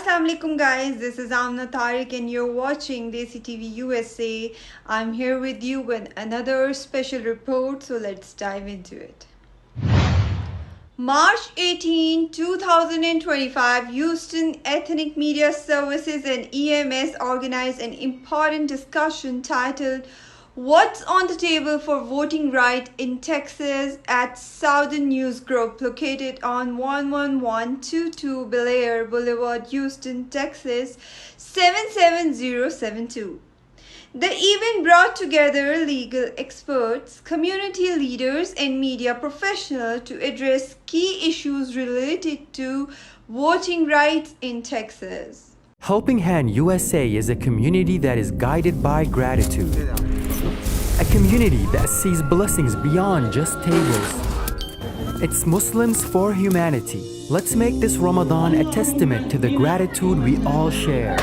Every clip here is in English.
Assalamu alaikum guys, this is Amna Tariq and you're watching Desi TV USA. I'm here with you with another special report, so let's dive into it. March 18, 2025, Houston Ethnic Media Services and EMS organized an important discussion titled What's on the Table for Voting Right in Texas at Southern News Group located on 11122 Belair Boulevard, Houston, Texas 77072. The event brought together legal experts, community leaders, and media professionals to address key issues related to voting rights in Texas. Helping Hand USA is a community that is guided by gratitude. A community that sees blessings beyond just tables. It's Muslims for humanity. Let's make this Ramadan a testament to the gratitude we all share.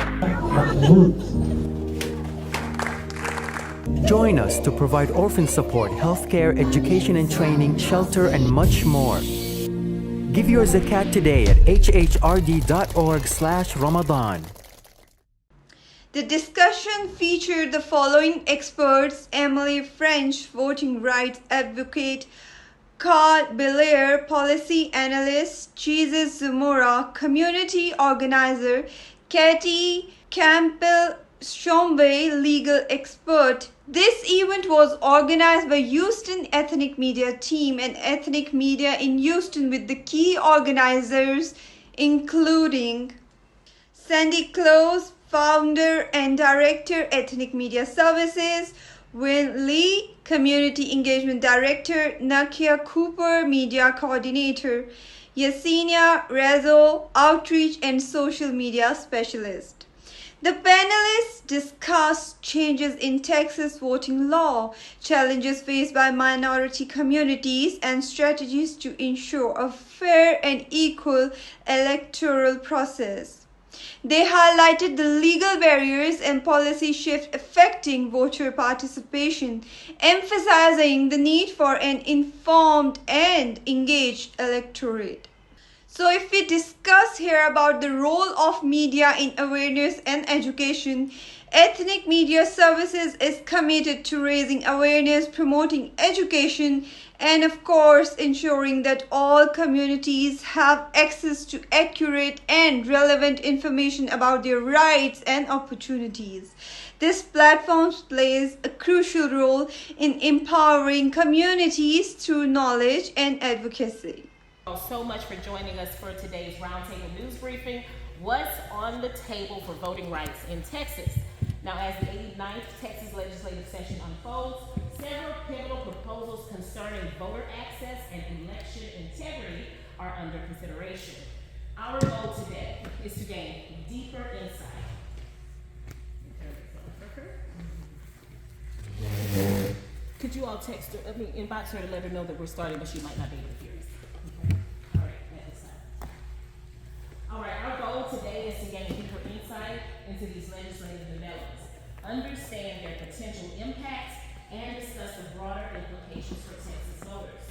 Join us to provide orphan support, healthcare, education and training, shelter, and much more. Give your zakat today at hhrd.org/Ramadan. The discussion featured the following experts: Emily French, voting rights advocate; Carl Belair, policy analyst; Jesus Zamora, community organizer; Katie Campbell Shombe, legal expert. This event was organized by Houston Ethnic Media Team and Ethnic Media in Houston, with the key organizers including Sandy Close, founder and director, Ethnic Media Services; Win Lee, community engagement director; Nakia Cooper, media coordinator; Yesenia Rezo, outreach and social media specialist. The panelists discussed changes in Texas voting law, challenges faced by minority communities, and strategies to ensure a fair and equal electoral process. They highlighted the legal barriers and policy shifts affecting voter participation, emphasizing the need for an informed and engaged electorate. So if we discuss here about the role of media in awareness and education, Ethnic Media Services is committed to raising awareness, promoting education, and of course ensuring that all communities have access to accurate and relevant information about their rights and opportunities. This platform plays a crucial role in empowering communities through knowledge and advocacy. So much for joining us for today's Roundtable News Briefing. What's on the table for voting rights in Texas? Now, as the 89th Texas legislative session unfolds, several pivotal proposals concerning voter access and election integrity are under consideration. Our goal today is to gain deeper insight. Could you all text her, inbox her to let her know that we're starting, but she might not be able to hear us. All right, our goal today is to gain deeper insight into these legislative developments, understand their potential impacts, and discuss the broader implications for Texas voters.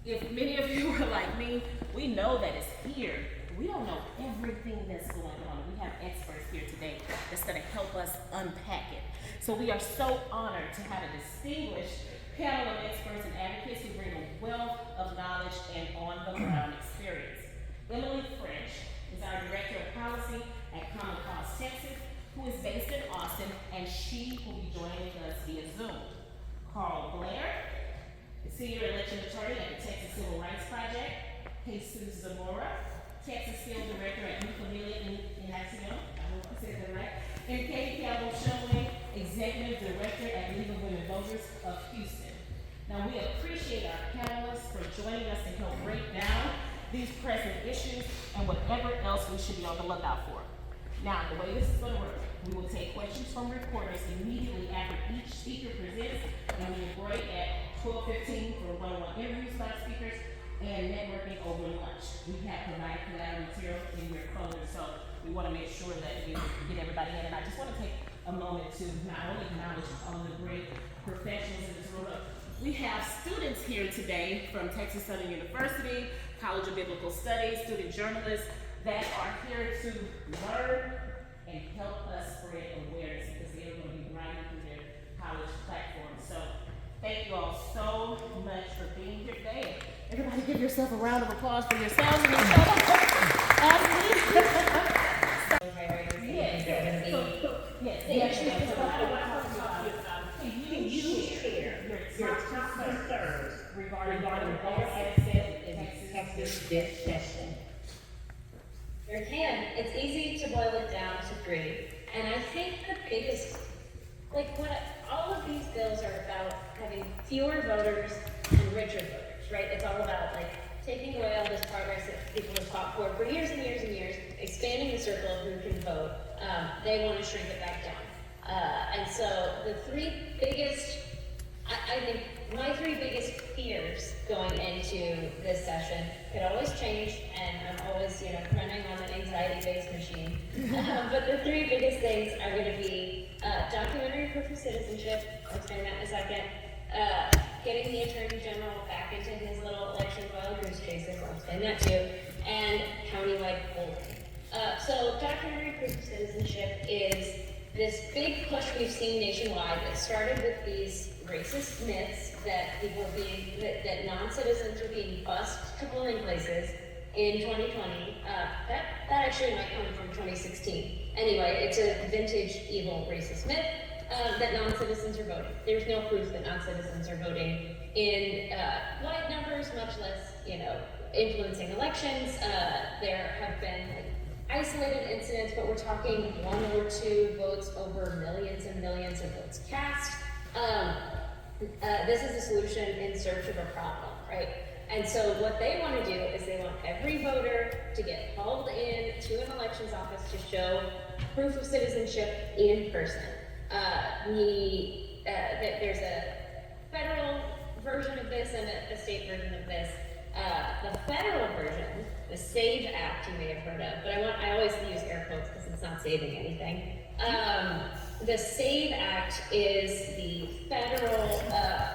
If many of you are like me, we know that it's here. We don't know everything that's going on. We have experts here today that's going to help us unpack it. So we are so honored to have a distinguished panel of experts and advocates who bring a wealth of knowledge and on-the-ground experience. Emily French is our Director of Policy at Common Cause Texas, who is based in Austin, and she will be joining us via Zoom. Carl Blair, the Senior Election Attorney at the Texas Civil Rights Project; Jesus Zamora, Texas Field Director at New Familia in Acción, I hope I said that right; and Katie Campbell Shomley, Executive Director at League of Women Voters of Houston. Now, we appreciate our panelists for joining us to help break down these present issues and whatever else we should be on the lookout for. Now, the way this is going to work, we will take questions from reporters immediately after each speaker presents, and we will break at 12:15 for one-on-one interviews by speakers and networking over lunch. We have provided collateral material in your folders, so we want to make sure that we get everybody in. And I just want to take a moment to not only acknowledge all the great professionals in this room. We have students here today from Texas Southern University, College of Biblical Studies, student journalists, that are here to learn and help us spread awareness because they are going to be riding through their college platform. So thank you all so much for being here today. Everybody give yourself a round of applause for yourselves and each other. Can you share your top concerns regarding voter access in Texas this session? Sure can. It's easy to boil it down to three. And I think the biggest, what all of these bills are about having fewer voters and richer voters, right? It's all about taking away all this progress that people have fought for years and years and years, expanding the circle of who can vote. They want to shrink it back down. And so the three biggest, I think my three biggest fears going into this session could always change, and I'm always, running on an anxiety-based machine. But the three biggest things are going to be documentary proof of citizenship. I'll explain that in a second. Getting the Attorney General back into his little election wild goose chases. I'll explain that too. And countywide polling. So documentary proof of citizenship is this big push we've seen nationwide that started with these racist myths that people are that non-citizens are being bused to polling places in 2020. That actually might come from 2016. Anyway, it's a vintage evil racist myth that non-citizens are voting. There's no proof that non-citizens are voting in wide numbers, much less, influencing elections. There have been isolated incidents, but we're talking 1 or 2 votes over millions and millions of votes cast. This is a solution in search of a problem, right? And so what they want to do is they want every voter to get hauled in to an elections office to show proof of citizenship in person. There's a federal version of this and a state version of this. The federal version, the SAVE Act, you may have heard of, but I always use air quotes because it's not saving anything. The SAVE Act is the federal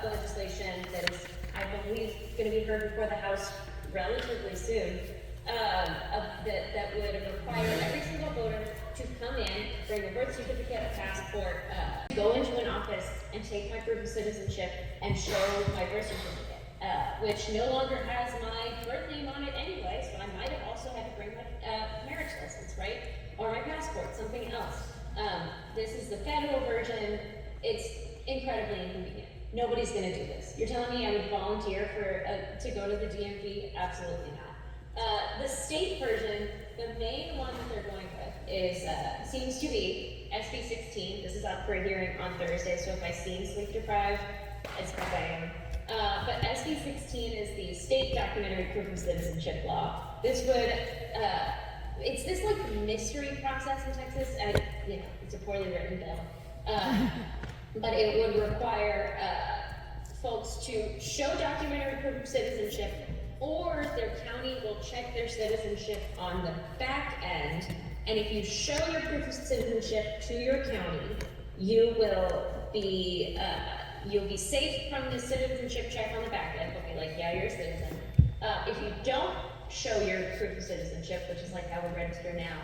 legislation that is, I believe, going to be heard before the House relatively soon, that would require every single voter to come in, bring a birth certificate, a passport, go into an office and take my proof of citizenship and show my birth certificate, which no longer has my birth name on it anyway, so I might have also had to bring my marriage license, right? Or my passport, something else. This is the federal version. It's incredibly inconvenient. Nobody's going to do this. You're telling me I would volunteer to go to the DMV? Absolutely not. The state version, the main one that they're going with is, seems to be SB 16. This is up for a hearing on Thursday, so if I seem sleep deprived, it's because I am. But SB 16 is the state documentary proof of citizenship law. This would, it's this mystery process in Texas, and it's a poorly written bill. But it would require folks to show documentary proof of citizenship, or their county will check their citizenship on the back end. And if you show your proof of citizenship to your county, you will be you'll be safe from the citizenship check on the back end. They'll be like, yeah, you're a citizen. If you don't show your proof of citizenship, which is how we register now,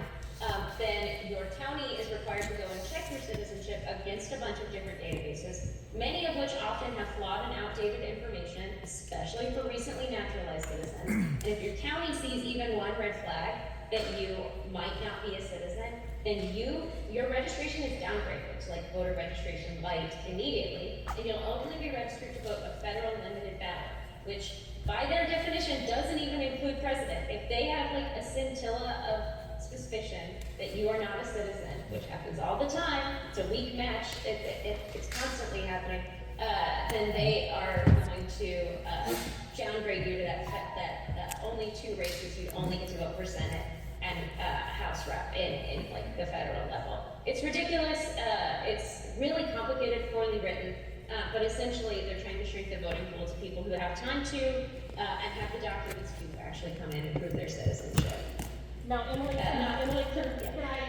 then your county is required to go and check your citizenship against a bunch of different databases, many of which often have flawed and outdated information, especially for recently naturalized citizens. And if your county sees even one red flag that you might not be a citizen, then your registration is downgraded to voter registration light immediately, and you'll only be registered to vote a federal limited ballot, which by their definition doesn't even include president. If they have a scintilla of suspicion that you are not a citizen, which happens all the time, it's a weak match, it's constantly happening, then they are going to downgrade you to that only 2 races, you only get to vote for Senate and House rep in the federal level. It's ridiculous, it's really complicated, poorly written, but essentially they're trying to shrink the voting pool to people who have time to and have the documents to actually come in and prove their citizenship. Now, Emily, can I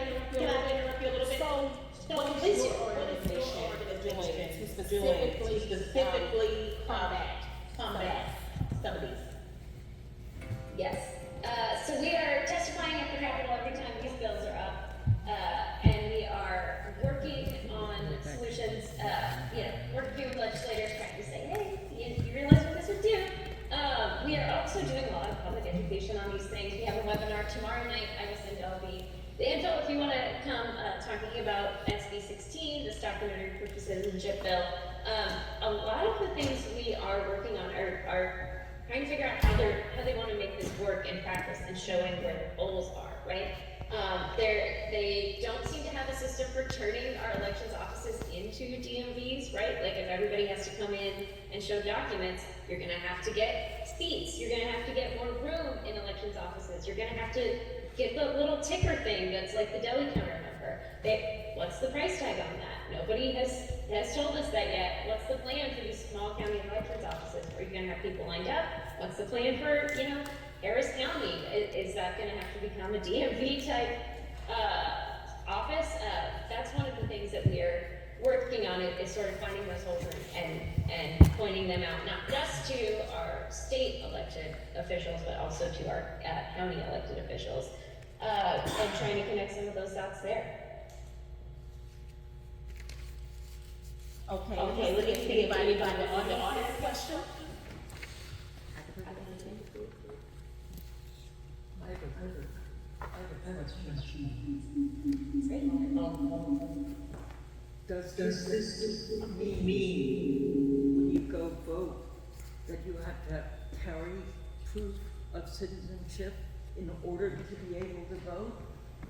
interrupt you a little bit? So what is your organization doing to specifically combat some of these? Yes. So we are testifying at the talking about SB 16, the Stock Community Proof of Citizenship Bill, a lot of the things we are working on are trying to figure out how they want to make this work in practice and showing where the goals are, right? They don't seem to have a system for turning our elections offices into DMVs, right? Like if everybody has to come in and show documents, you're gonna have to get seats, you're gonna have to get more room in elections offices, you're gonna have to get the little ticker thing that's like the deli counter number. What's the price tag on that? Nobody has told us that yet. What's the plan for these small county elections offices? Are you gonna have people lined up? What's the plan for, Harris County? Is that gonna have to become a DMV type office? That's one of the things that we're working on, is sort of finding those holes and pointing them out, not just to our state elected officials, but also to our county elected officials, and trying to connect some of those dots there. Okay, looking to see if anybody on the audience question? Does this mean when you go vote that you have to carry proof of citizenship in order to be able to vote?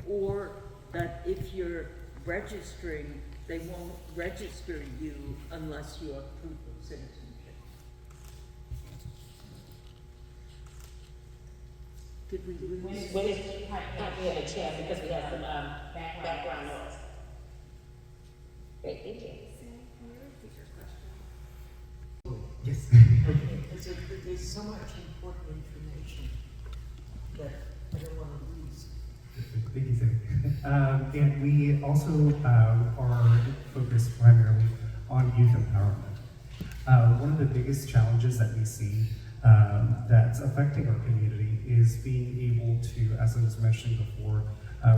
Or that if you're registering, they won't register you unless you have proof of citizenship? Did we lose? When is not be able to chat because we have some background noise. Great, thank you. Yes. There's so much important information that I don't want to lose. Thank you, Sarah. And we also are focused primarily on youth empowerment. One of the biggest challenges that we see that's affecting our community is being able to, as I was mentioning before,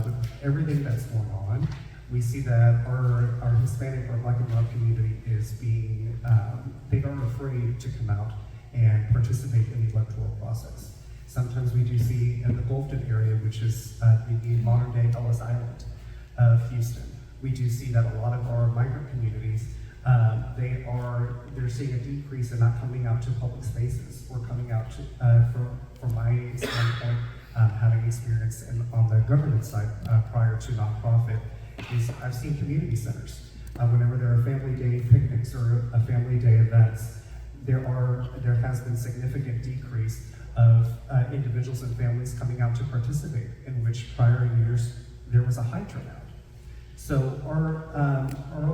with everything that's going on, we see that our Hispanic or Black and Brown community is being, they are afraid to come out and participate in the electoral process. Sometimes we do see in the Gulfton area, which is the modern day Ellis Island of Houston, we do see that a lot of our migrant communities, they're seeing a decrease in not coming out to public spaces or coming out to, from my standpoint, having experience on the government side prior to nonprofit, is I've seen community centers. Whenever there are family day picnics or a family day events, there has been significant decrease of individuals and families coming out to participate, in which prior years there was a high turnout. So our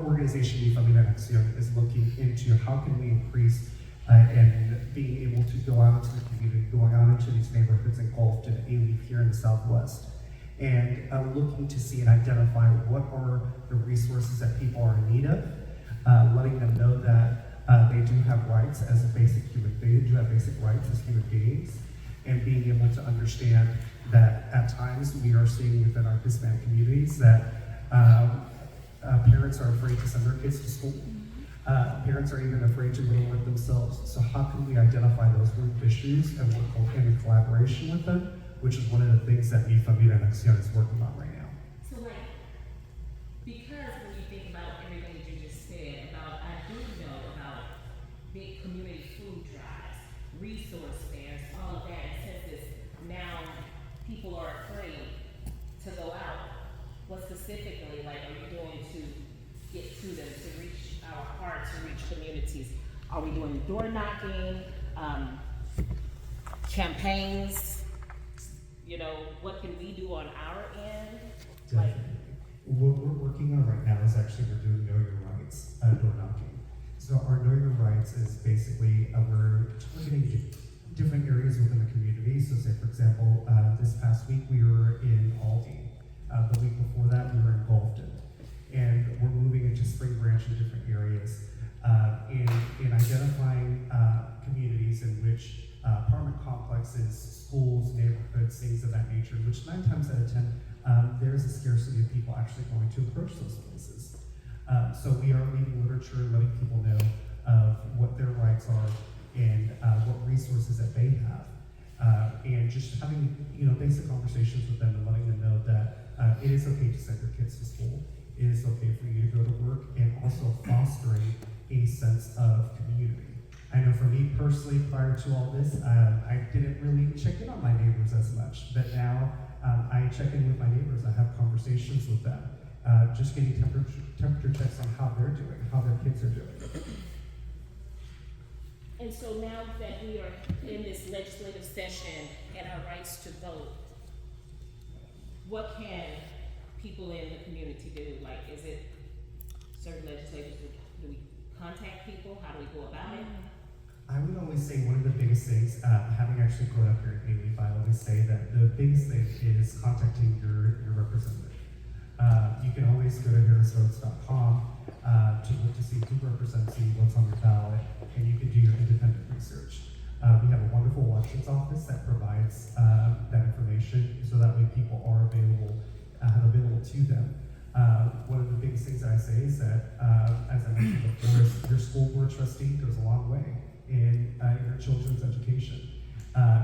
organization, Mi Familia en Acción, is looking into how can we increase and being able to go out into the community, going out into these neighborhoods in Gulfton, Alief here in the Southwest, and looking to see and identify what are the resources that people are in need of, letting them know that they do have rights as a basic human being, do have basic rights as human beings, and being able to understand that at times we are seeing within our Hispanic communities that parents are afraid to send their kids to school. Parents are even afraid to go to work themselves. So how can we identify those root issues and work in collaboration with them, which is one of the things that Mi Familia en Acción is working on right now. So because when you think about everything that you just said about, I do know about big community food drives, resource fairs, all of that, and since it's now people are afraid to go out, what specifically, are you doing to get to them, to reach our hearts, to reach communities? Are we doing door knocking, campaigns? What can we do on our end? Definitely. What we're working on right now is actually we're doing Know Your Rights door knocking. So our Know Your Rights is basically we're targeting different areas within the community. So say, for example, this past week we were in Aldi. The week before that we were in Gulfton. And we're moving into Spring Branch in different areas in identifying communities in which apartment complexes, schools, neighborhoods, things of that nature, which 9 times out of 10, there's a scarcity of people actually going to approach those places. So we are reading literature, letting people know of what their rights are and what resources that they have. And just having basic conversations with them and letting them know that it is okay to send your kids to school. for me personally, prior to all this, I didn't really check in on my neighbors as much. But now I check in with my neighbors. I have conversations with them, just getting temperature checks on how they're doing, how their kids are doing. And so now that we are in this legislative session and our rights to vote, what can people in the community do? Like, is it certain legislators, do we contact people? How do we go about it? I would always say one of the biggest things, having actually grown up here in Bay, I always say that the biggest thing is contacting your representative. You can always go to harrisvotes.com to look to see who represents you, what's on your ballot, and you can do your independent research. We have a wonderful elections office that provides that information so that way people are available to them. One of the biggest things that I say is that, as I mentioned before, is your school board trustee goes a long way in your children's education.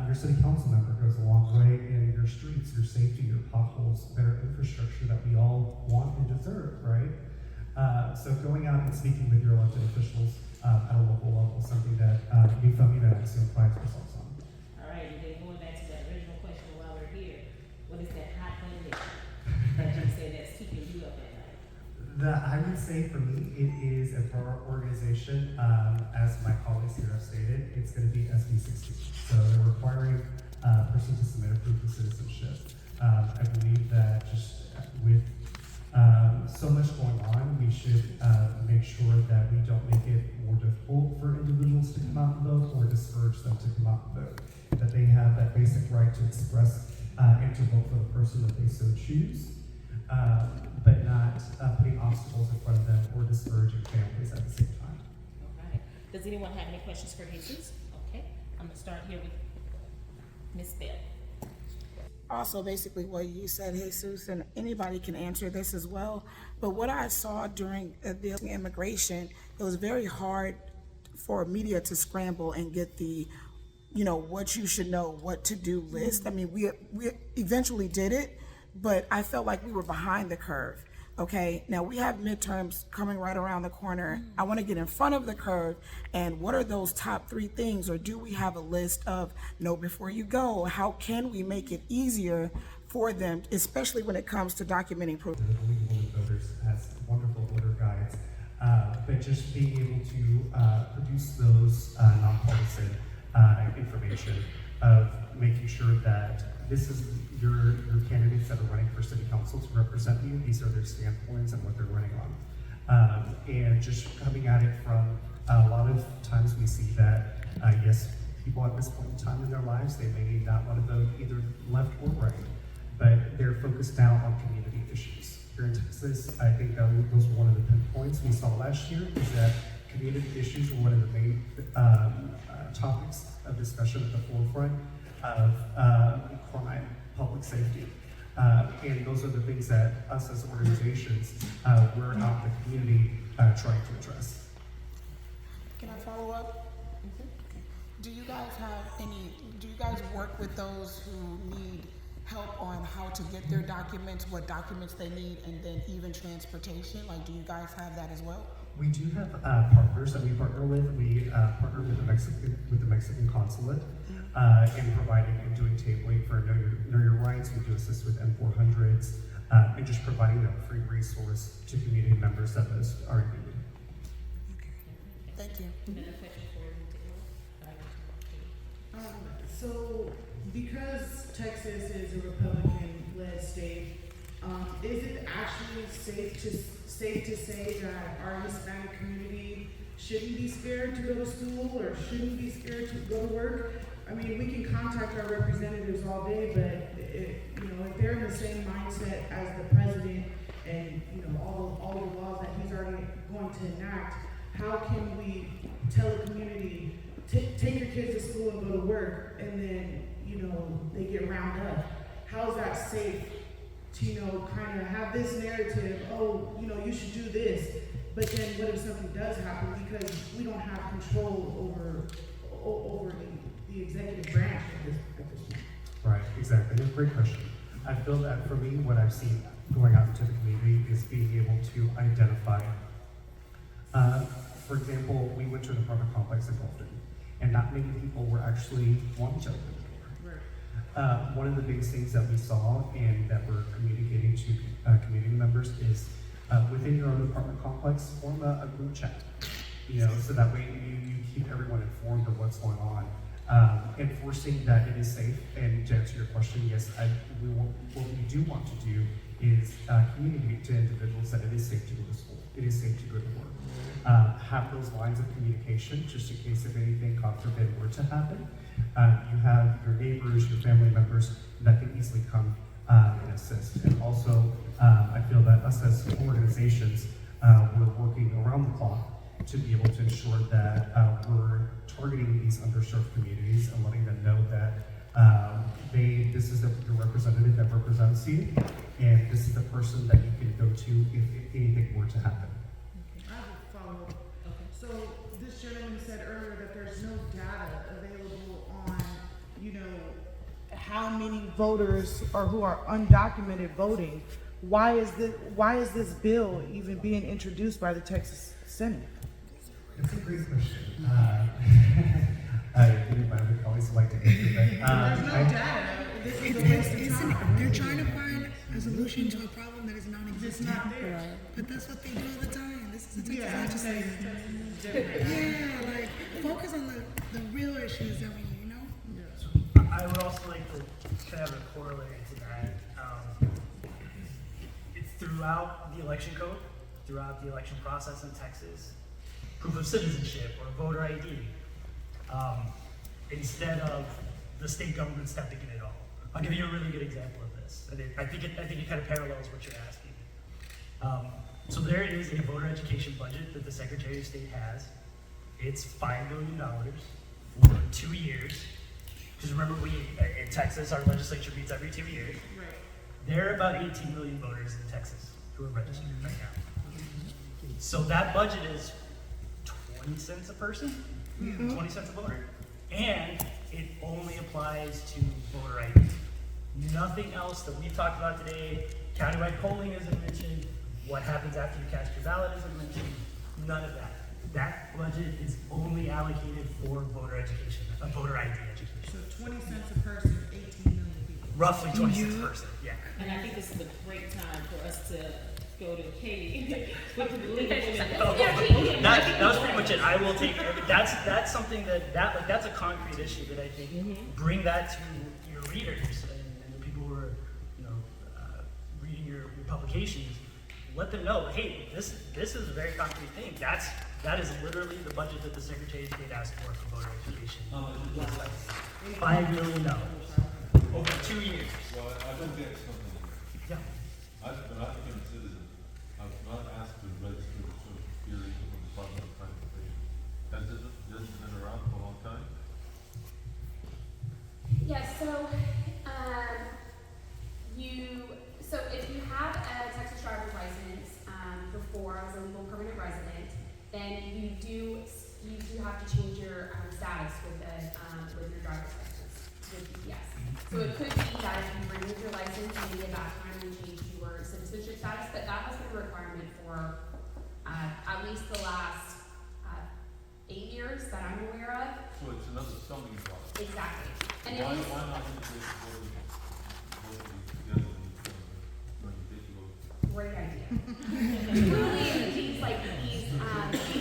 Your city council member goes a long way in your streets, your safety, your potholes, better infrastructure that we all want and deserve, right? So going out and speaking with your elected officials at a local level is something that we felt Axiom prides ourselves on. All right, and then going back to that original question while we're here, what is that hot button issue that you said that's keeping you up at night? I would say for me, it is, and for our organization, as my colleagues here have stated, it's going to be SB 16. So they're requiring a person to submit a proof of citizenship. I believe that just with so much going on, we should make sure that we don't make it more difficult for individuals to come out and vote or discourage them to come out and vote. That they have that basic right to express and to vote for the person that they so choose. But not putting obstacles in front of them or discouraging families at the same time. All right. Does anyone have any questions for Jesus? Okay, I'm gonna start here with Ms. Bell. Also, basically what you said, Jesus, and anybody can answer this as well, but what I saw during the immigration, it was very hard for media to scramble and get the, what you should know, what to do list. I mean, we eventually did it, but I felt like we were behind the curve. Okay, now we have midterms coming right around the corner. I want to get in front of the curve, and what are those top 3 things, or do we have a list of know before you go? How can we make it easier for them, especially when it comes to documenting proof? The League of Women Voters has wonderful voter guides, but just being able to produce those nonpartisan information of making sure that this is your candidates that are running for city council to represent you. These are their standpoints and what they're running on. And just coming at it from a lot of times we see that, yes, people at this point in time in their lives, they may not want to vote either left or right, but they're focused now on community issues. Here in Texas, I think that was one of the pinpoints we saw last year, is that community issues were one of the main topics of discussion at the forefront of crime, public safety. And those are the things that us as organizations, we're out in the community trying to address. Can I follow up? Okay. Do you guys work with those who need help on how to get their documents, what documents they need, and then even transportation? Like, do you guys have that as well? We do have partners that we partner with. We partner with the Mexican consulate in providing and doing tabling for Know Your Rights. We do assist with M400s and just providing that free resource to community members that are in need. Okay. Thank you. So, because Texas is a Republican-led state, is it actually safe to say that our Hispanic community shouldn't be scared to go to school or shouldn't be scared to go to work? I mean, we can contact our representatives all day, but if they're in the same mindset as the president and all the laws that he's already going to enact, how can we tell the community take your kids to school and go to work, and then they get round up? How is that safe to kind of have this narrative? You should do this, but then what if something does happen, because we don't have control over the executive branch at this point? Right, exactly. That's a great question. I feel that for me, what I've seen going out into the community is being able to identify. For example, we went to an apartment complex in Gulfton, and not many people were actually wanting to open the door. One of the biggest things that we saw and that we're communicating to community members is within your own apartment complex, form a group chat, so that way you keep everyone informed of what's going on. Enforcing that it is safe, and to answer your question, yes, what we do want to do is communicate to individuals that it is safe to go to school, it is safe to go to work. Have those lines of communication, just in case if anything, God forbid, were to happen. You have your neighbors, your family members that can easily come and assist. And also, I feel that us as organizations, we're working around the clock to be able to ensure that we're targeting these underserved communities and letting them know that this is the representative that represents you, and this is the person that you can go to if anything were to happen. I have a follow-up. So this gentleman said earlier that there's no data available on, how many voters or who are undocumented voting. Why is this bill even being introduced by the Texas Senate? It's a great question. I think my other colleagues would like to answer that. There's no data. This is a waste of time. They're trying to find a solution to a problem that is non-existent. It's not there. But that's what they do all the time. This is a Texas Yeah, legislature. Yeah, like focus on the real issues that we need, I would also like to have a corollary to that. It's throughout the election code, throughout the election process in Texas, proof of citizenship or voter ID, instead of the state government stepping in it all. I'll give you a really good example of this, and I think it kind of parallels what you're asking. So there is a voter education budget that the Secretary of State has. It's $5 million for 2 years. Because remember, in Texas, our legislature meets every 2 years. Right. There are about 18 million voters in Texas who are registered right now. So that budget is 20 cents a person, 20 cents a voter. And it only applies to voter ID. Nothing else that we've talked about today, countywide polling isn't mentioned, what happens after you cast your ballot isn't mentioned, none of that. That budget is only allocated for voter education, voter ID education. So 20 cents a person, 18 million people. Roughly 20 cents a person, yeah. And I think this is a great time for us to go to Katie with the League of Women. That was pretty much it. I will take, that's something that's a concrete issue that I think bring that to your readers and the people who are, reading your publications. Let them know, hey, this is a very concrete thing. That is literally the budget that the Secretary of State asked for voter education. $5 million over 2 years. Well, I don't get something. Yeah. When I became a citizen, I was not asked to register with Social Security or the Department of Transportation. Has this just been around for a long time? Yes, so if you have a Texas driver's license before as a legal permanent resident, then you do have to change your status with your driver's license with UPS. So it could be that if you renewed your license, maybe at that time you changed your citizenship status, but that has been a requirement for at least the last 8 years that I'm aware of. So it's another stumbling block. Exactly. And Why it is. not integrate both together when you take your Great idea. Truly, these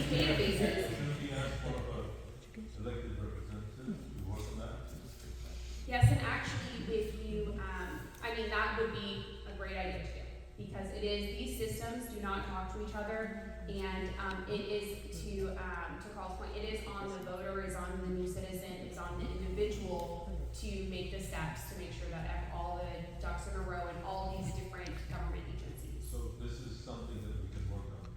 databases. Shouldn't we ask for elected representatives to work on that? Yes, and actually, if you, that would be a great idea too, because these systems do not talk to each other, and it is to Carl's point, it is on the voter, is on the new citizen, is on the individual to make the steps to make sure that all the ducks in a row and all these different government agencies. So this is something that we can work on.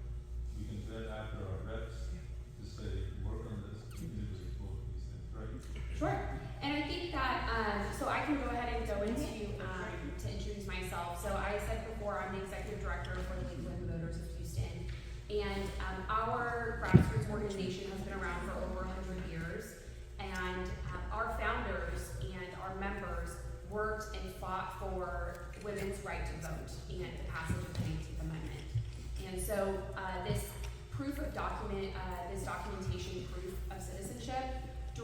We can get after our reps to say, work on this, individually both of these things, right? Sure. And I think that, so I can go ahead and go into, to introduce myself. So I said before, I'm the executive director for the League of Women Voters of Houston. And our grassroots organization has been around for over 100 years. And our founders and our members worked and fought for women's right to vote and the passage of the 19th Amendment. And so this documentation proof of citizenship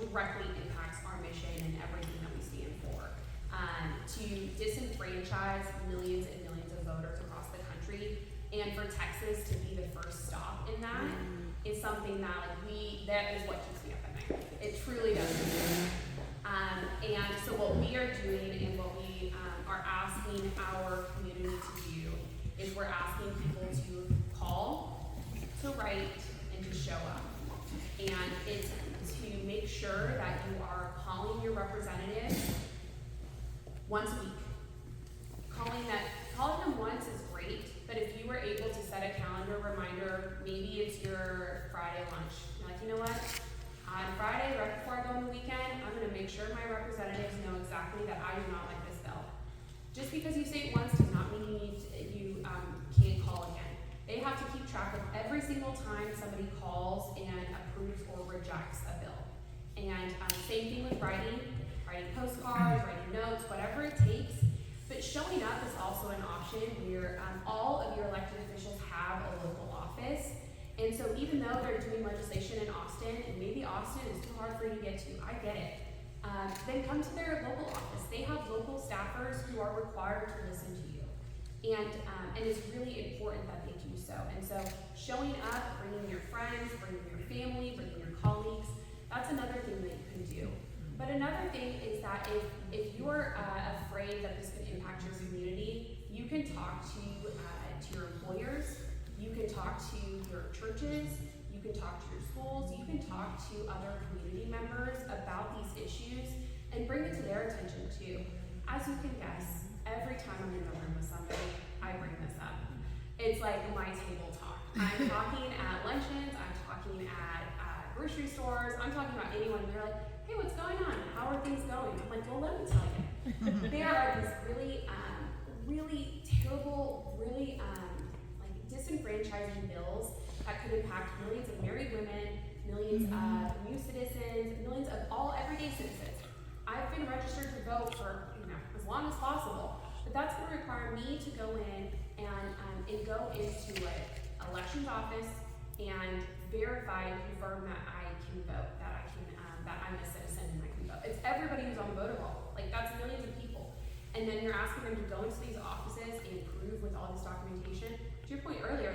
directly impacts our mission and everything that we stand for. To disenfranchise millions and millions of voters across the country, and for Texas to be the first stop in that is something that that is what keeps me up at night. It truly does. And so what we are doing and what we are asking our community to do is we're asking people to call, to write, and to show up. And it's to make sure that you are calling your representatives once a week. Calling them once is great, but if you were able to set a calendar reminder, maybe it's your Friday lunch. You're like, you know what? On Friday, right before I go on the weekend, I'm gonna make sure my representatives know exactly that I do not like this bill. Just because you say it once does not mean you can't call again. They have to keep track of every single time somebody calls and approves or rejects a bill. And same thing with writing postcards, writing notes, whatever it takes. But showing up is also an option where all of your elected officials have a local office. And so even though they're doing legislation in Austin, and maybe Austin is too hard for you to get to, I get it. Then come to their local office. They have local staffers who are required to listen to you. And it's really important that they do so. And so showing up, bringing your friends, bringing your family, bringing your colleagues, that's another thing that you can do. But another thing is that if you're afraid that this could impact your community, you can talk to your employers, you can talk to your churches, you can talk to your schools, you can talk to other community members about these issues and bring it to their attention too. As you can guess, every time I'm in the room with somebody, I bring this up. It's like my table talk. I'm talking at luncheons, I'm talking at grocery stores, I'm talking about anyone, and they're like, hey, what's going on? How are things going? I'm like, well, let me tell you. There are these really terrible, really disenfranchising bills that could impact millions of married women, millions of new citizens, millions of all everyday citizens. I've been registered to vote for as long as possible, but that's going to require me to go in and go into an elections office and verify and confirm that I can vote, that I'm a citizen and I can vote. It's everybody who's on the voter roll. Like, that's millions of people. And then you're asking them to go into these offices and prove with all this documentation. To your point earlier,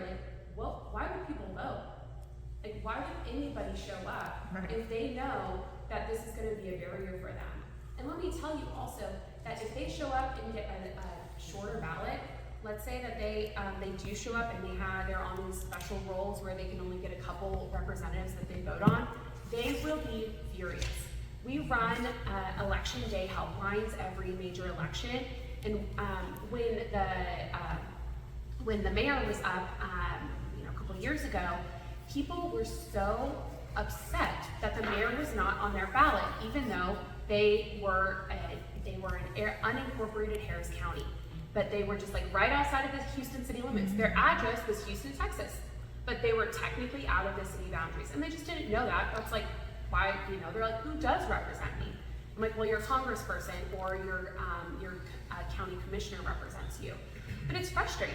well, why would people vote? Like, why would anybody show up if they know that this is going to be a barrier for them? And let me tell you also that if they show up and get a shorter ballot, let's say that they do show up and they're on these special rolls where they can only get a couple representatives that they vote on, they will be furious. We run election day helplines every major election, and when the mayor was up, a couple of years ago, people were so upset that the mayor was not on their ballot, even though they were in unincorporated Harris County, but they were just right outside of the Houston city limits. Their address was Houston, Texas, but they were technically out of the city boundaries, and they just didn't know that. It's like, why? They're like, who does represent me? I'm like, well, your congressperson or your county commissioner represents you. But it's frustrating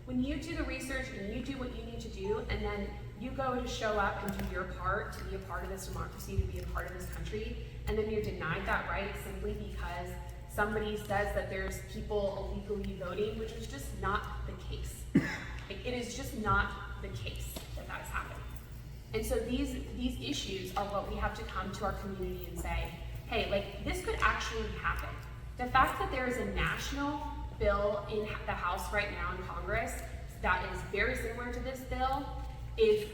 when you do the research and you do what you need to do, and then you go to show up and do your part to be a part of this democracy, to be a part of this country, and then you're denied that right simply because somebody says that there's people illegally voting, which is just not the case. It is just not the case that is happening. And so these issues are what we have to come to our community and say, hey, this could actually happen. The fact that there is a national bill in the House right now in Congress that is very similar to this bill is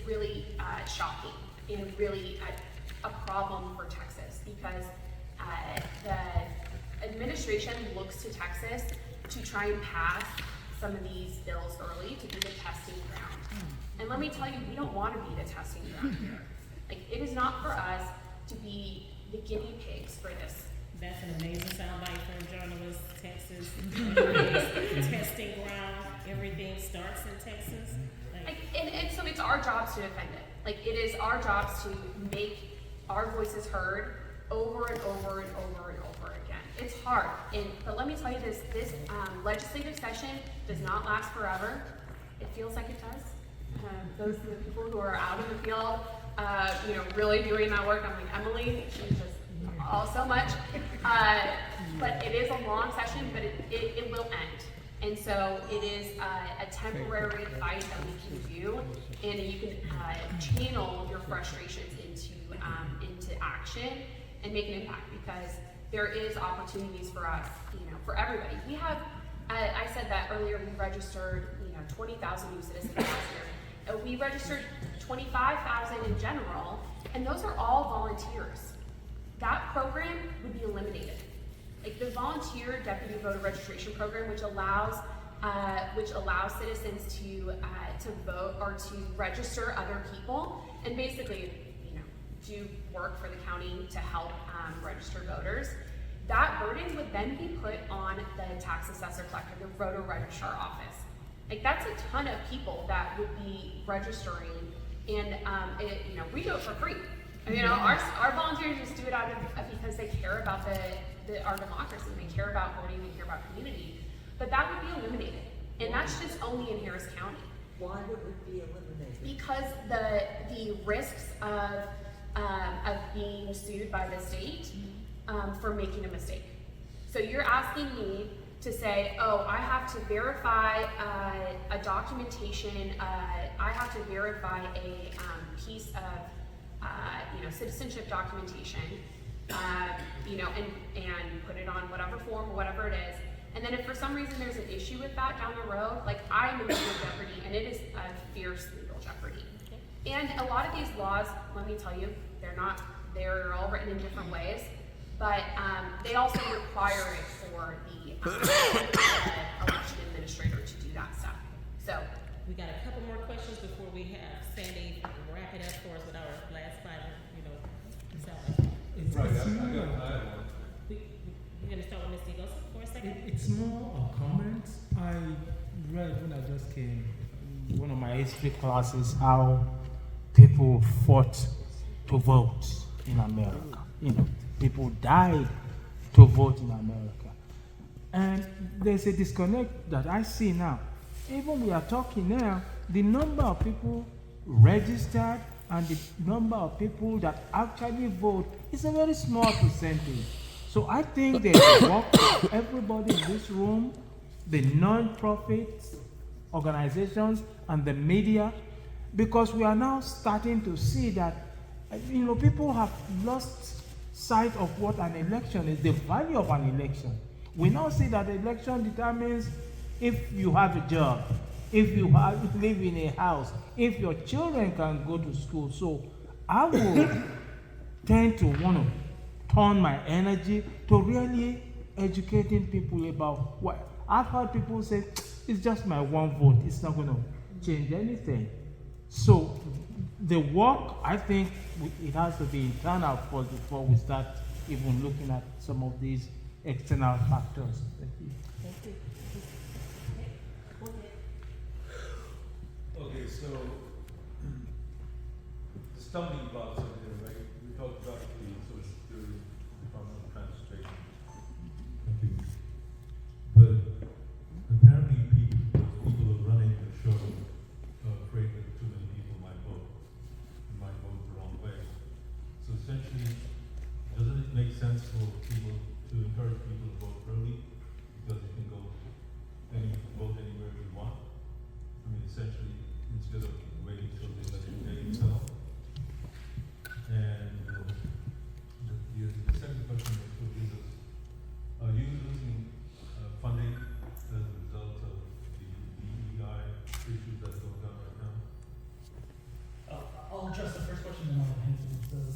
really shocking and really a problem for Texas, because the administration looks to Texas to try and pass some of these bills early to be the testing ground. And let me tell you, we don't want to be the testing ground here. It is not for us to be the guinea pigs for this. That's an amazing soundbite from journalist, Texas. Testing ground, everything starts in Texas. And so it's our jobs to defend it. It is our jobs to make our voices heard over and over and over and over again. It's hard, but let me tell you this legislative session does not last forever. It feels like it does. Those are the people who are out in the field really doing that work. I'm like, Emily, she's just all so much. But it is a long session, but it will end. And so it is a temporary fight that we can do, and you can channel your frustrations into action and make an impact, because there is opportunities for us, for everybody. We have, I said that earlier, we registered, 20,000 new citizens last year. We registered 25,000 in general, and those are all volunteers. That program would be eliminated. Like the volunteer deputy voter registration program, which allows citizens to vote or to register other people, and basically, do work for the county to help register voters. That burden would then be put on the tax assessor collector, the voter registrar office. Like that's a ton of people that would be registering, and we do it for free. Our volunteers just do it out of because they care about our democracy, they care about voting, they care about community. But that would be eliminated, and that's just only in Harris County. Why would it be eliminated? Because the risks of being sued by the state for making a mistake. So you're asking me to say, oh, I have to verify a documentation, I have to verify a piece of citizenship documentation, and put it on whatever form or whatever it is. And then if for some reason there's an issue with that down the road, like I'm in legal jeopardy, and it is a fierce legal jeopardy. And a lot of these laws, let me tell you, they're all written in different ways, but they also require it for the election administrator to do that stuff. So we got a couple more questions before we have Sandy wrap it up for us with our last final, Right, I have one. We're gonna start with Ms. Eagles for a second. It's more a comment. I read when I just came, one of my history classes, how people fought to vote in America. People died to vote in America. And there's a disconnect that I see now. Even we are talking now, the number of people registered and the number of people that actually vote is a very small percentage. So I think there's work for everybody in this room, the non-profit organizations and the media, because we are now starting to see that people have lost sight of what an election is, the value of an election. We now see that the election determines if you have a job, if you live in a house, if your children can go to school. So I would tend to want to turn my energy to really educating people about what I've heard people say, it's just my one vote, it's not going to change anything. So the work, I think it has to be internal first before we start even looking at some of these external factors. Thank you. Okay, so the stumbling blocks are there, right? We talked about the Social Security, Department of Transportation. Thank you. But apparently people are running the show afraid that too many people might vote the wrong way. So essentially, doesn't it make sense for people to encourage people to vote early because you can vote anywhere you want? I mean, essentially, instead of waiting till the election day itself. And the second question is, are you losing funding as a result of the DEI issues that are going on right now? I'll address the first question and I'll hand it to the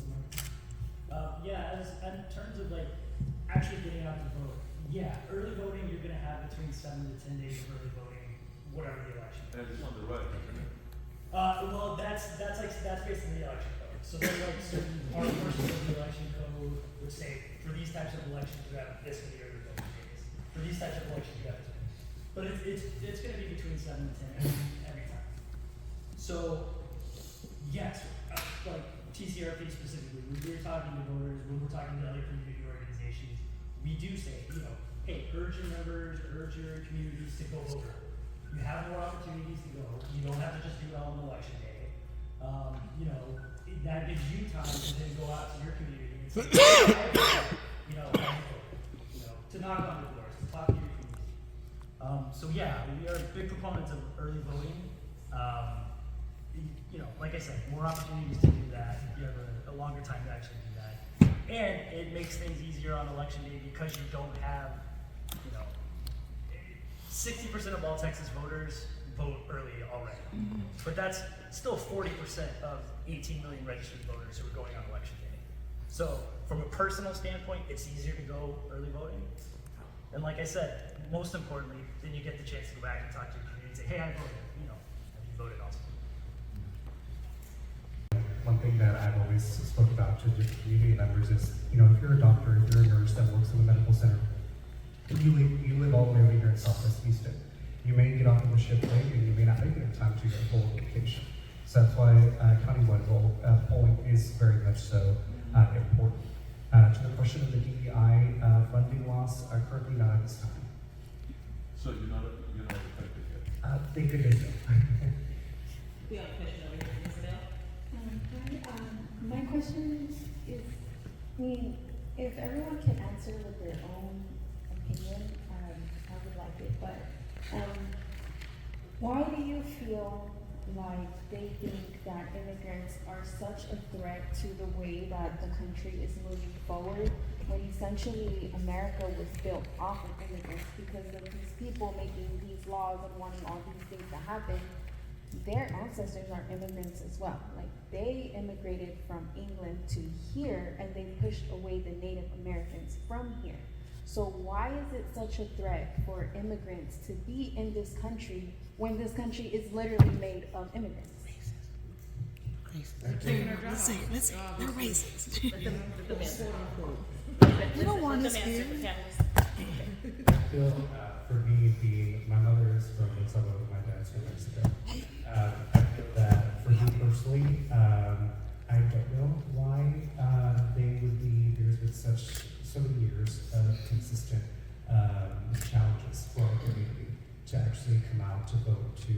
in terms of actually getting out to vote, early voting you're going to have between 7 to 10 days of early voting, whatever the election. And it's on the right, isn't it? Well, that's based on the election code. So there's certain portions of the election code would say for these types of elections you have this many early voting days. For these types of elections you have this many. But it's going to be between 7 and 10 every time. So yes, like TCRP specifically, when we're talking to voters, when we're talking to other community organizations, we do say, hey, urge your members, urge your communities to go vote. You have more opportunities to go. You don't have to just do it all on election day. that gives you time to then go out to your community and say, you know, to knock on the doors, to talk to your community. So yeah, we are big proponents of early voting. You know, like I said, more opportunities to do that. You have a longer time to actually do that. And it makes things easier on election day because you don't have, you know, 60% of all Texas voters vote early already. But that's still 40% of 18 million registered voters who are going on election day. So from a personal standpoint, it's easier to go early voting. And like I said, most importantly, then you get the chance to go back and talk to your community and say, hey, I voted, you know, have you voted also? One thing that I've always spoke about to the community members is, you know, if you're a doctor, if you're a nurse that works in the medical center, you live all the way over here in Southwest Houston. You may get off of the shift late and you may not make it in time to your full location. So that's why countywide polling is very much so important. To the question of the DEI funding loss, currently not at this time. So you're not affected yet? Thank goodness. We have a question over here, Isabel. My question is, I mean, if everyone can answer with their own opinion, I would like it, but why do you feel like they think that immigrants are such a threat to the way that the country is moving forward, when essentially America was built off of immigrants because of these people making these laws and wanting all these things to happen? Their ancestors are immigrants as well. Like, they immigrated from England to here and they pushed away the Native Americans from here. So why is it such a threat for immigrants to be in this country when this country is literally made of immigrants? Let's say, they're racist. You don't want us here. I feel, for me, being, my mother is from El Salvador, my dad's from Mexico. I feel that for me personally, I don't know why they would be, there's been so many years of consistent challenges for our community to actually come out to vote, to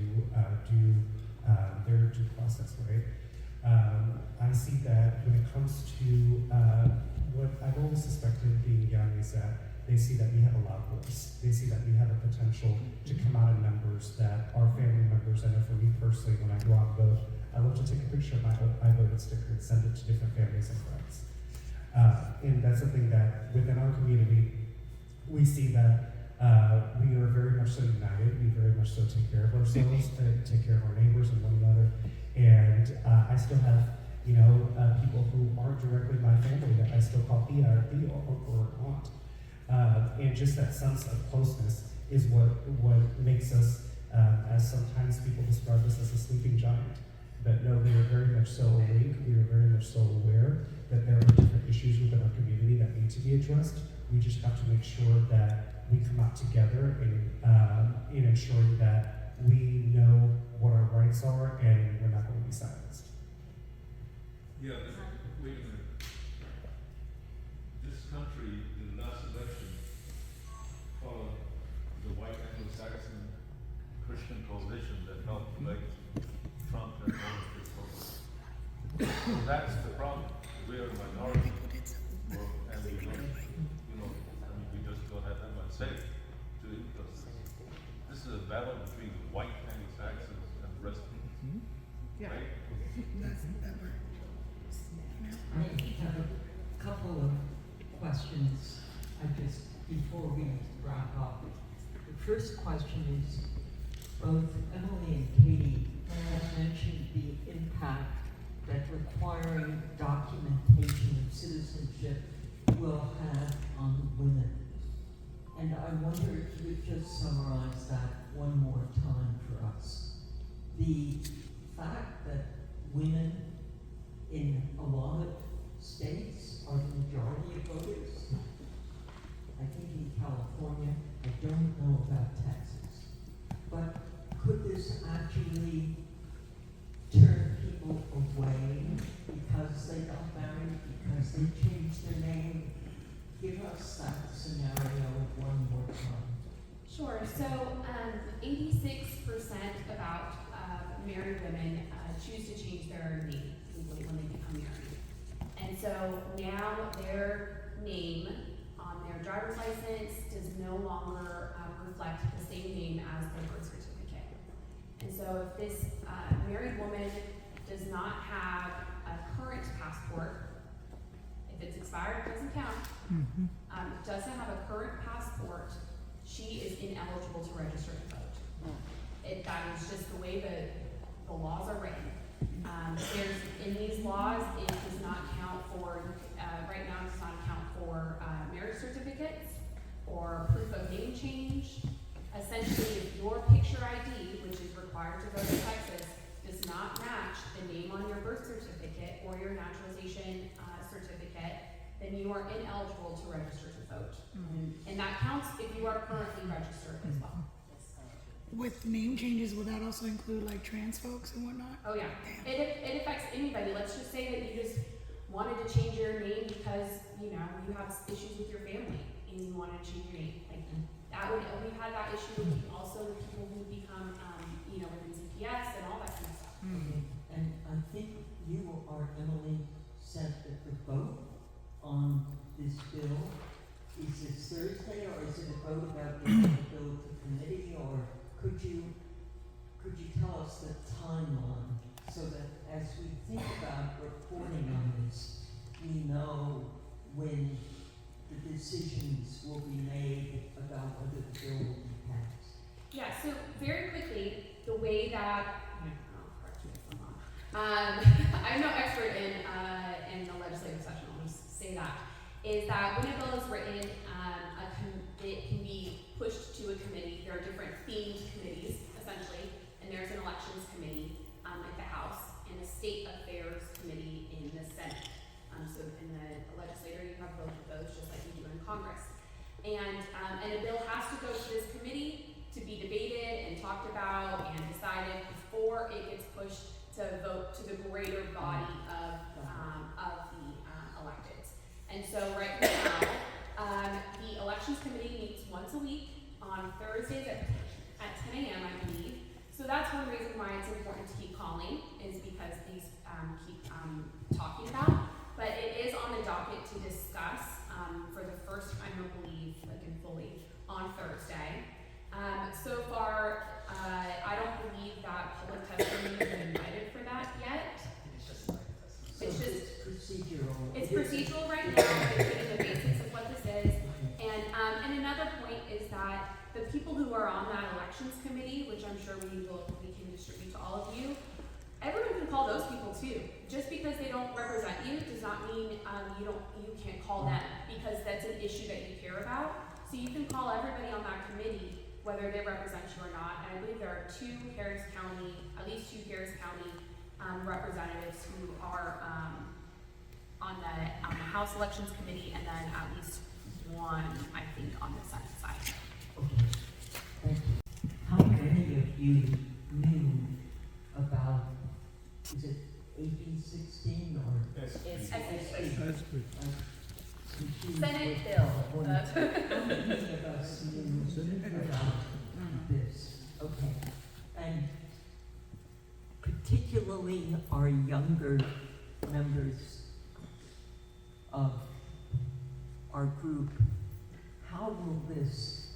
do their due process, right? I see that when it comes to what I've always suspected being young is that they see that we have a loud voice. They see that we have a potential to come out in numbers that are family members. I know for me personally, when I go out and vote, I love to take a picture of my voted sticker and send it to different families and friends. And that's something that within our community, we see that we are very much so united. We very much so take care of ourselves, take care of our neighbors and one another. And I still have, you know, people who aren't directly my family that I still call Tia or Theo or aunt. And just that sense of closeness is what makes us, as sometimes people describe us as a sleeping giant. But no, we are very much so awake. We are very much so aware that there are different issues within our community that need to be addressed. We just have to make sure that we come out together in ensuring that we know what our rights are and we're not going to be silenced. Yeah, wait a minute. This country, in the last election, followed the white Anglo-Saxon Christian coalition that helped elect Trump and all of his folks. So that's the problem. We are a minority, and we don't, you know, I mean, we just don't have that much say to it because this is a battle between the white Anglo-Saxons and the rest of us. Right? I have a couple of questions, before we wrap up. The first question is, both Emily and Katie have mentioned the impact that requiring documentation of citizenship will have on women. And I wonder if you would just summarize that one more time for us. The fact that women in a lot of states are the majority of voters. I think in California, I don't know about Texas. But could this actually turn people away because they got married, because they changed their name? Give us that scenario one more time. Sure. So 86% about married women choose to change their name. legally when they become married. And so now their name on their driver's license does no longer reflect the same name as their birth certificate. And so if this married woman does not have a current passport, if it's expired, it doesn't count, doesn't have a current passport, she is ineligible to register to vote. That is just the way the laws are written. In these laws, it does not count for, right now it does not count for marriage certificates or proof of name change. Essentially, if your picture ID, which is required to vote in Texas, does not match the name on your birth certificate or your naturalization certificate, then you are ineligible to register to vote. And that counts if you are currently registered as well. With name changes, will that also include like trans folks and whatnot? Oh yeah, it affects anybody. Let's just say that you just wanted to change your name because, you know, you have issues with your family and you wanted to change your name. Like that we've had that issue with also with people who become, you know, within CPS and all that kind of stuff. And I think you or Emily said that the vote on this bill, is this Thursday, or is it a vote about getting the bill to committee, or could you tell us the timeline so that as we think about reporting on this, we know when the decisions will be made about whether the bill will be passed? Yeah, so very quickly, the way that, I'm no expert in the legislative session, I'll just say that, is that when a bill is written, it can be pushed to a committee. There are different themed committees, essentially, and there's an elections committee at the House and a state affairs committee in the Senate. So in the legislature, you have both of those, just like you do in Congress. And a bill has to go to this committee to be debated and talked about and decided before it gets pushed to vote to the greater body of the electeds. And so right now, the elections committee meets once a week on Thursdays at 10 a.m., I believe. So that's one reason why it's important to keep calling, is because these keep talking about. But it is on the docket to discuss for the first time, I believe, like in fully, on Thursday. So far, I don't believe that public testimony has been invited for that yet. It's just procedural. It's procedural right now. It's getting the basics of what this is. And another point is that the people who are on that elections committee, which I'm sure we can distribute to all of you, everyone can call those people too. Just because they don't represent you does not mean you can't call them, because that's an issue that you care about. So you can call everybody on that committee, whether they represent you or not. And I believe there are at least two Harris County representatives who are on the House Elections Committee, and then at least one, I think, on the Senate side. Okay, thank you. How many of you knew about, is it AB 16 or? It's Senate bill. How many of us knew about this? Okay, and particularly our younger members of our group, how will this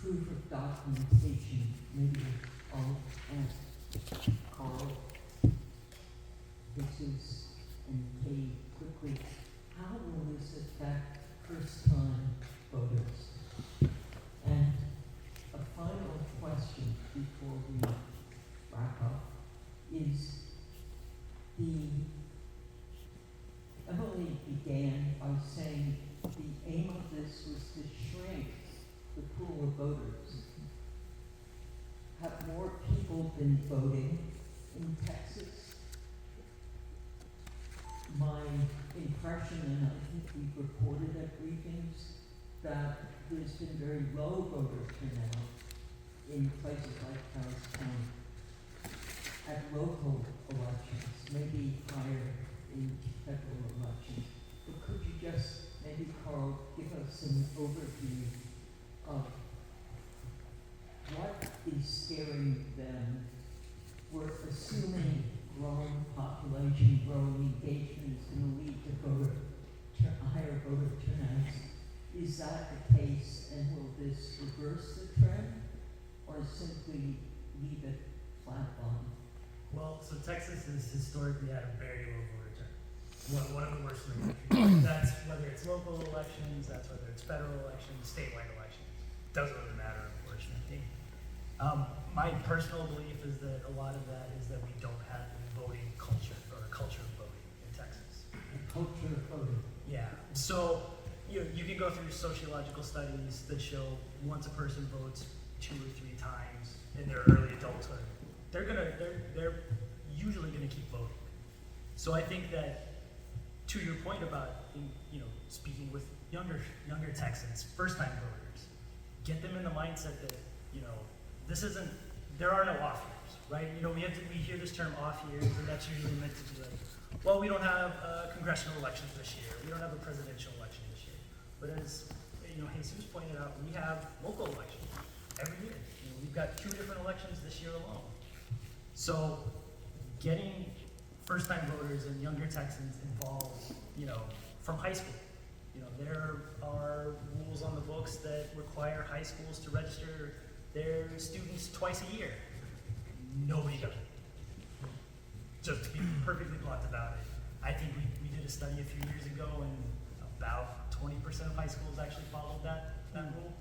proof of documentation, maybe I'll ask Carl, Jesus, and Kay quickly, how will this affect first-time voters? And a final question before we wrap up is Emily began by saying the aim of this was to shrink the pool of voters. Have more people been voting in Texas? My impression, and I think we've reported at briefings, that there's been very low voter turnout in places like Harris County at local elections, maybe higher in federal elections. But could you just, maybe Carl, give us an overview of what is scaring them? We're assuming growing population, growing engagement is going to lead to higher voter turnouts. Is that the case, and will this reverse the trend, or simply leave it flatlined? Well, so Texas has historically had a very low voter turnout. One of the worst in the country. That's whether it's local elections, that's whether it's federal elections, statewide elections. Doesn't really matter, unfortunately. My personal belief is that a lot of that is that we don't have a voting culture, or a culture of voting in Texas. A culture of voting. Yeah. So you can go through sociological studies that show once a person votes 2 or 3 times in their early adulthood, they're usually gonna keep voting. So I think that, to your point about speaking with younger Texans, first-time voters, get them in the mindset that there are no off years, right? We hear this term off years, and that's usually meant to be like, well, we don't have congressional elections this year, we don't have a presidential election this year. But as Jesus pointed out, we have local elections every year. We've got 2 different elections this year alone. So getting first-time voters and younger Texans involved, from high school. There are rules on the books that require high schools to register their students twice a year. Nobody does it. Just to be perfectly blunt about it, I think we did a study a few years ago, and about 20% of high schools actually followed that rule.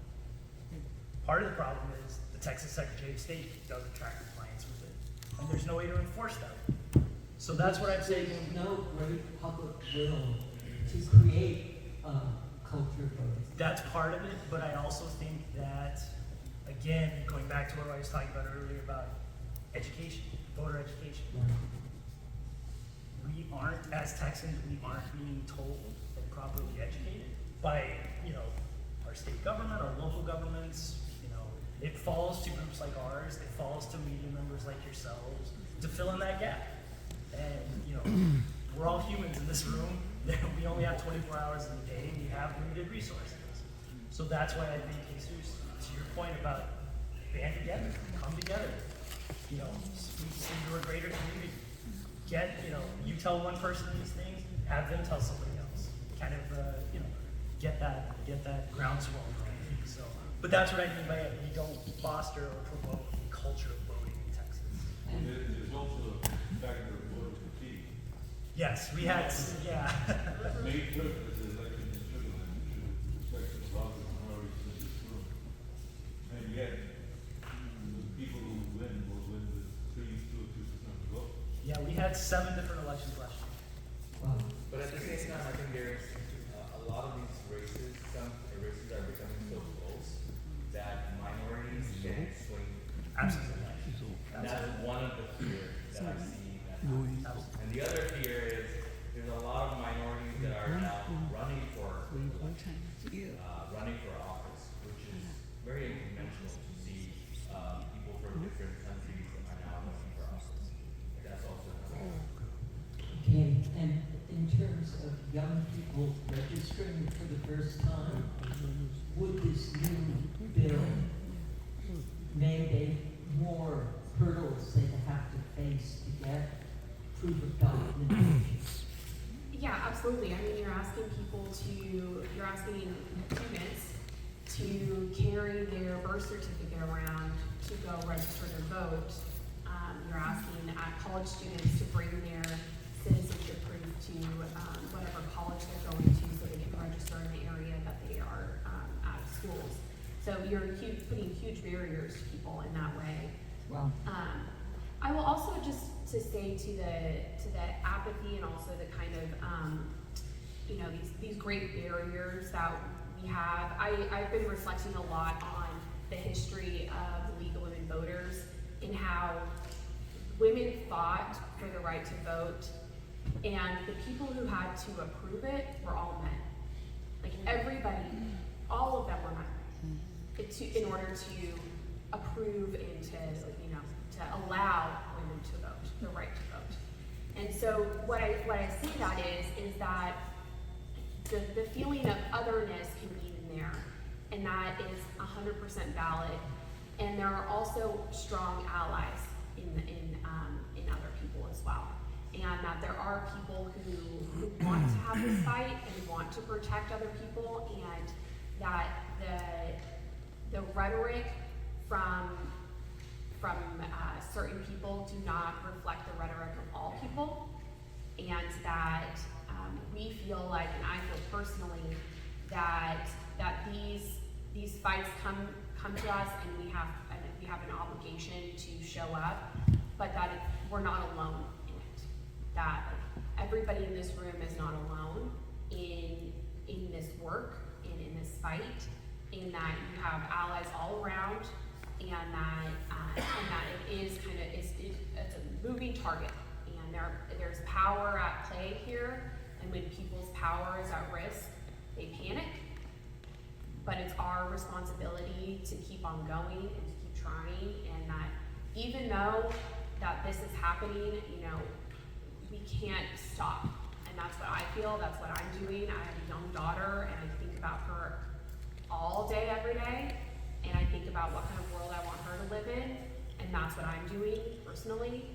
Part of the problem is the Texas Secretary of State doesn't track compliance with it, and there's no way to enforce that. So that's what I'm saying. There's no great public will to create culture of voting. That's part of it, but I also think that, again, going back to what I was talking about earlier about education, voter education. We aren't, as Texans, we aren't being told and properly educated by, our state government, our local governments. It falls to groups like ours, it falls to media members like yourselves to fill in that gap. And, we're all humans in this room. We only have 24 hours in the day, and we have limited resources. So that's why I think, Jesus, to your point about band together, come together, speak to a greater community. You tell one person these things, have them tell somebody else. Kind of, get that groundswell going. So, but that's what I mean by it. We don't foster or promote a culture of voting in Texas. There's also a factor of voter fatigue. Yes, we had, yeah. May 5th is the election in Sugar Land, to respect a lot of the minorities in this room. And yet, the people who win will win with 2 or 2% of the vote. Yeah, we had 7 different elections last year. Wow. But at the same time, I think there's a lot of these races, some races are becoming so close that minorities can swing. Absolutely. And that's one of the fears that I see. And the other fear is there's a lot of minorities that are now running for office, which is very unconventional to see people from different countries that are now running for office. That's also Okay, and in terms of young people registering for the first time, would this new bill mandate more hurdles they have to face to get proof of documentation? Yeah, absolutely. I mean, you're asking students to carry their birth certificate around to go register to vote. You're asking college students to bring their citizenship proof to whatever college they're going to so they can register in the area that they are at schools. So you're putting huge barriers to people in that way. Wow. I will also just to say to the apathy and also the kind of these great barriers that we have. I've been reflecting a lot on the history of League of Women Voters and how women fought for the right to vote, and the people who had to approve it were all men. Like everybody, all of them were men. In order to approve and to allow women to vote, the right to vote. And so what I see that is that the feeling of otherness can be in there, and that is 100% valid. And there are also strong allies in other people as well. about this fight and want to protect other people, and that the rhetoric from certain people do not reflect the rhetoric of all people, and that we feel like, and I feel personally, that these fights come to us, and we have an obligation to show up, but that we're not alone in it. That everybody in this room is not alone in this work and in this fight, and that you have allies all around, and that it is it's a moving target, and there's power at play here, and when people's power is at risk, they panic. But it's our responsibility to keep on going and to keep trying, and that even though that this is happening, we can't stop. And that's what I feel, that's what I'm doing. I have a young daughter, and I think about her all day, every day, and I think about what kind of world I want her to live in, and that's what I'm doing personally.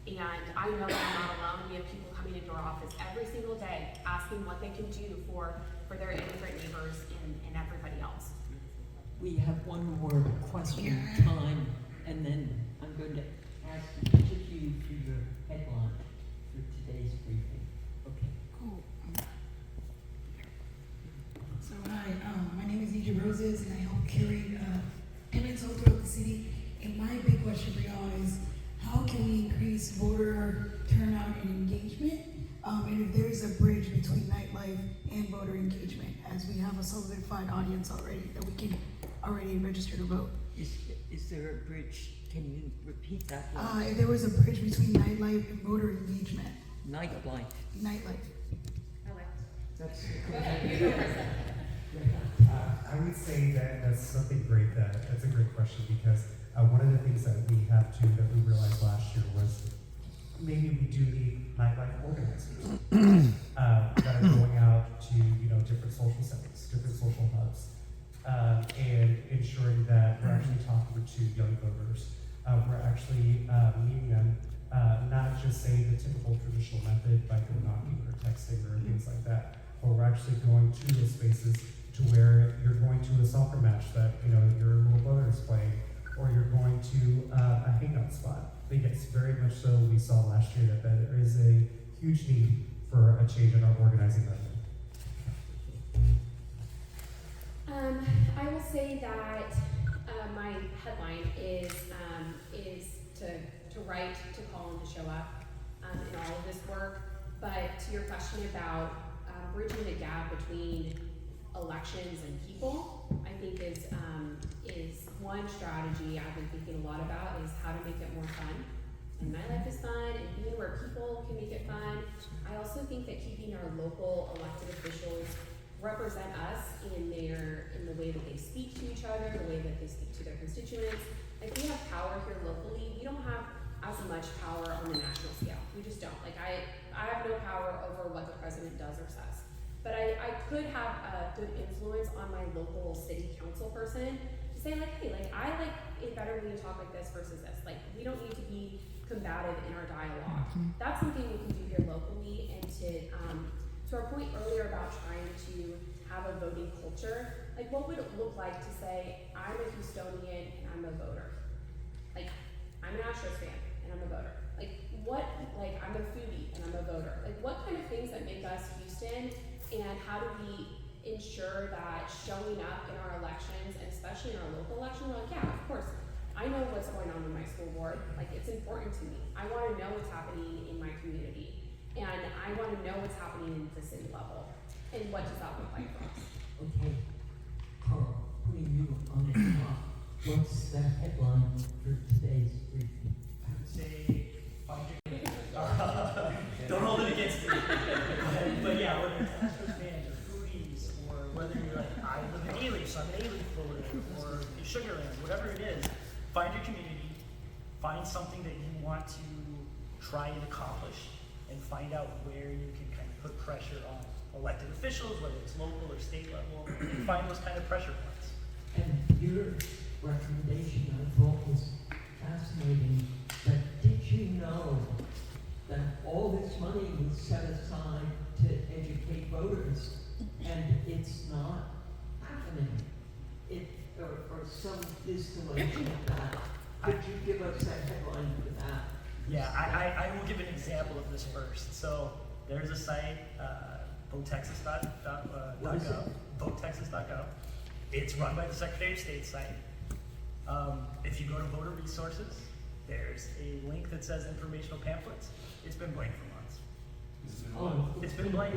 And I know that I'm not alone. We have people coming into our office every single day asking what they can do for their immigrant neighbors and everybody else. We have one more question time, and then I'm going to ask each of you for your headline for today's briefing. Okay. Cool. So hi, my name is Deidre Roses, and I help curate events all throughout the city. And my big question for y'all is, how can we increase voter turnout and engagement? And if there is a bridge between nightlife and voter engagement, as we have a solidified audience already that we can already register to vote. Is there a bridge? Can you repeat that? If there was a bridge between nightlife and voter engagement. Nightlife. Nightlife. That's I would say that that's something great. That's a great question, because one of the things that we realized last year was maybe we do need nightlife organizers that are going out to different social settings, different social hubs, and ensuring that we're actually talking to young voters. We're actually meeting them, not just saying the typical traditional method by door knocking or texting or things like that, but we're actually going to those spaces to where you're going to a soccer match that your little brother is playing, or you're going to a hangout spot. I think it's very much so we saw last year that there is a huge need for a change in our organizing method. I will say that my headline is to write, to call, and to show up in all of this work. But to your question about bridging the gap between elections and people, I think is one strategy I've been thinking a lot about, is how to make it more fun. And my life is fun, and being where people can make it fun. I also think that keeping our local elected officials represent us in the way that they speak to each other, the way that they speak to their constituents. Like, we have power here locally. We don't have as much power on the national scale. We just don't. Like, I have no power over what the president does or says. But I could have a good influence on my local city council person to say, like, hey, like, I like it better when you talk like this versus this. Like, we don't need to be combative in our dialogue. That's something we can do here locally. And to our point earlier about trying to have a voting culture, like, what would it look like to say, I'm a Houstonian and I'm a voter? Like, I'm an Astros fan and I'm a voter. Like, I'm a foodie and I'm a voter. Like, what kind of things that make us Houston, and how do we ensure that showing up in our elections, and especially in our local election, we're like, yeah, of course, I know what's going on in my school board. Like, it's important to me. I want to know what's happening in my community, and I want to know what's happening at the city level. And what does that look like for us? Okay, Carl, putting you on the spot, what's the headline for today's briefing? I would say, don't hold it against me. But yeah, whether it's Astros fans or foodies, or whether you're like, I live in A-Leaf, so I'm an A-Leaf voter, or Sugar Land, whatever it is, find your community, find something that you want to try and accomplish, and find out where you can kind of put pressure on elected officials, whether it's local or state level, and find those kind of pressure points. And your recommendation, I thought, was fascinating. But did you know that all this money was set aside to educate it's not happening. Or some distillation of that. Could you give us a headline for that? Yeah, I will give an example of this first. So there's a site, votetexas.gov. Votetexas.gov. It's run by the Secretary of State's site. If you go to voter resources, there's a link that says informational pamphlets. It's been blank for months. It's been blank.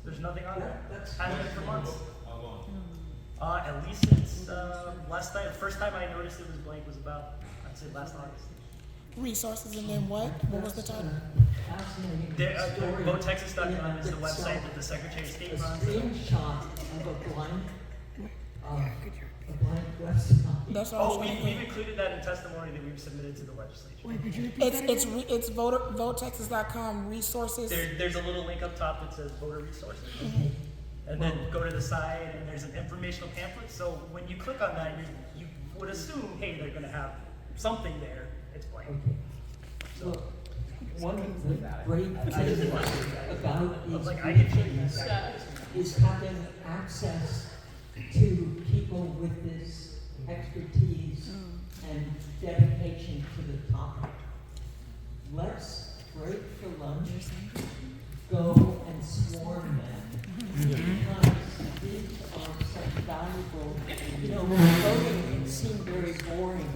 There's nothing on there. Hasn't been for months. How long? At least since last night. The first time I noticed it was blank was about, I'd say, last August. Resources and then what? What was the title? VoteTexas.com is the website that the Secretary of State runs. Screenshot of a blank website. That's all. Oh, we've included that in testimony that we've submitted to the legislature. Wait, could you repeat that again? It's votetexas.com resources. There's a little link up top that says voter resources. And then go to the side and there's an informational pamphlet. So when you click on that, you would assume, hey, they're gonna have something there. It's blank. Okay. So one of the great things about these meetings is having access to people with this expertise and dedication to the topic. Let's break for lunch, go and swarm them, because these are such valuable, voting can seem very boring,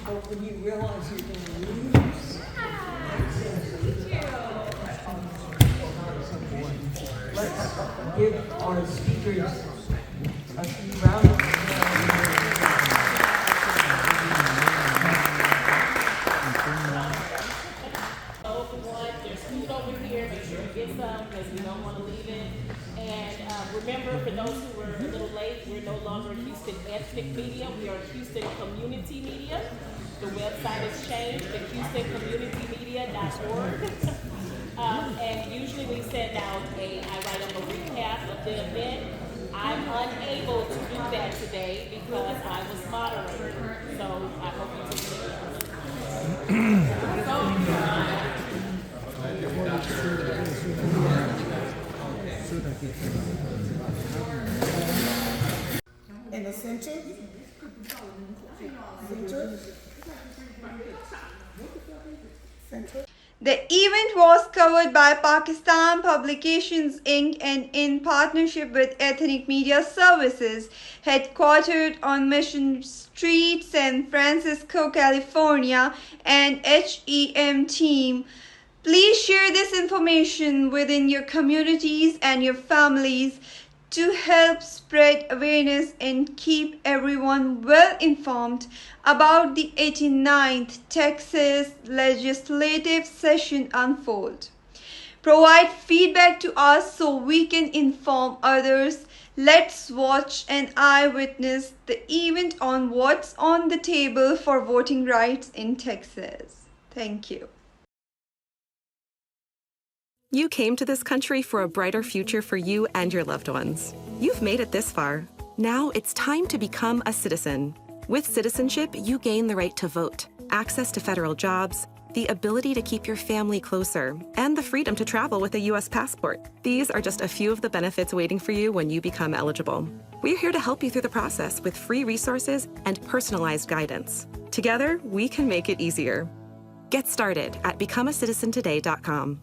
but when you realize you're going to lose access to the let's give our speakers a few rounds of applause. There's food over here. Make sure you get some because we don't want to leave it. And remember, for those who were a little late, we're no longer Houston Ethnic Media. We are Houston Community Media. The website has changed to HoustonCommunityMedia.org. And usually we send out I write up a recap of the event. I'm unable to do that today because I was moderator. So I hope you can see In the center? Center? The event was covered by Pakistan Publications Inc. and in partnership with Ethnic Media Services, headquartered on Mission Street, San Francisco, California, and HEM team. Please share this information within your communities and your families to help spread awareness and keep everyone well informed about the 89th Texas legislative session unfold. Provide feedback to us so we can inform others. Let's watch and eyewitness the event on what's on the table for voting rights in Texas. Thank you. You came to this country for a brighter future for you and your loved ones. You've made it this far. Now it's time to become a citizen. With citizenship, you gain the right to vote, access to federal jobs, the ability to keep your family closer, and the freedom to travel with a U.S. passport. These are just a few of the benefits waiting for you when you become eligible. We're here to help you through the process with free resources and personalized guidance. Together, we can make it easier. Get started at becomeacitizentoday.com.